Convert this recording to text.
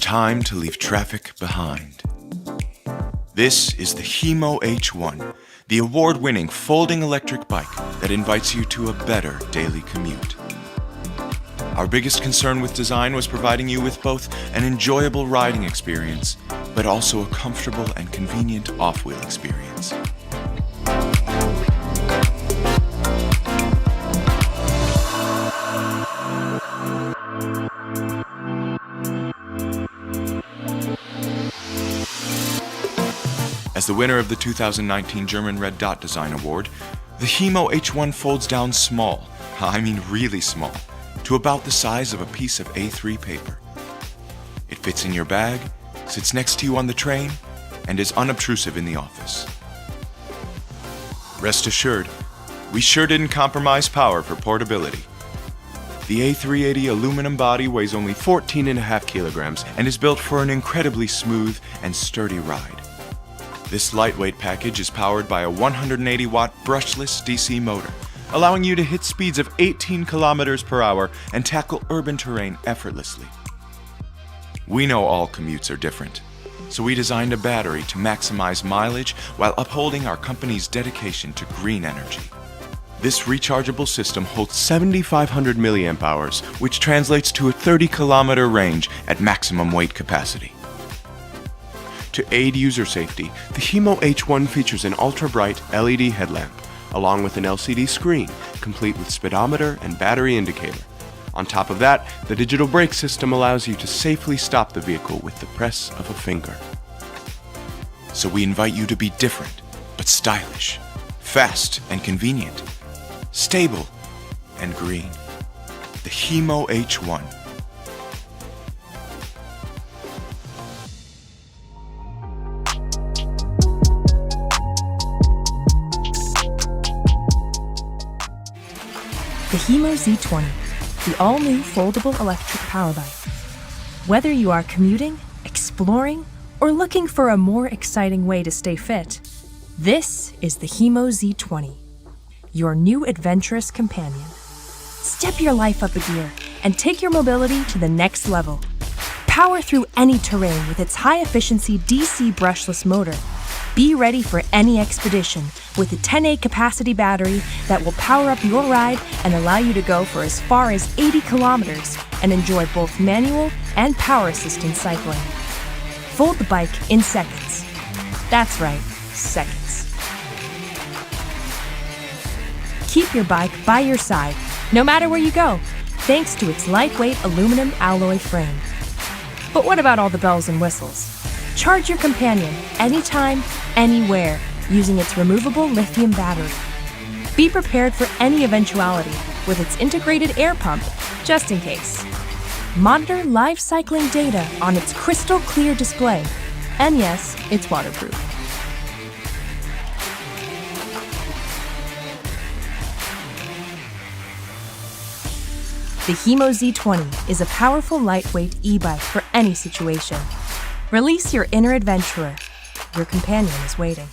time to leave traffic behind. This is the Hemo H1, the award-winning folding electric bike that invites you to a better daily commute. Our biggest concern with design was providing you with both an enjoyable riding experience, but also a comfortable and convenient off-wheel experience. As the winner of the 2019 German Red Dot Design Award, the Hemo H1 folds down small, I mean really small, to about the size of a piece of A3 paper. It fits in your bag, sits next to you on the train, and is unobtrusive in the office. Rest assured, we sure didn't compromise power for portability. The A380 aluminum body weighs only 14.5 kilograms and is built for an incredibly smooth and sturdy ride. This lightweight package is powered by a 180-watt brushless DC motor, allowing you to hit speeds of 18 kilometers per hour and tackle urban terrain effortlessly. We know all commutes are different, so we designed a battery to maximize mileage while upholding our company's dedication to green energy. This rechargeable system holds 7,500 milliamp hours, which translates to a 30-kilometer range at maximum weight capacity. To aid user safety, the Hemo H1 features an ultra-bright LED headlamp, along with an LCD screen, complete with speedometer and battery indicator. On top of that, the digital brake system allows you to safely stop the vehicle with the press of a finger. So we invite you to be different, but stylish, fast and convenient, stable and green. The Hemo H1. The Hemo Z20, the all-new foldable electric power bike. Whether you are commuting, exploring, or looking for a more exciting way to stay fit, this is the Hemo Z20, your new adventurous companion. Step your life up a gear and take your mobility to the next level. Power through any terrain with its high-efficiency DC brushless motor. Be ready for any expedition with a 10A capacity battery that will power up your ride and allow you to go for as far as 80 kilometers and enjoy both manual and power assistance cycling. Fold the bike in seconds. That's right, seconds. Keep your bike by your side, no matter where you go, thanks to its lightweight aluminum alloy frame. But what about all the bells and whistles? Charge your companion anytime, anywhere, using its removable lithium battery. Be prepared for any eventuality with its integrated air pump, just in case. Monitor live cycling data on its crystal clear display. And yes, it's waterproof. The Hemo Z20 is a powerful lightweight e-bike for any situation. Release your inner adventurer. Your companion is waiting.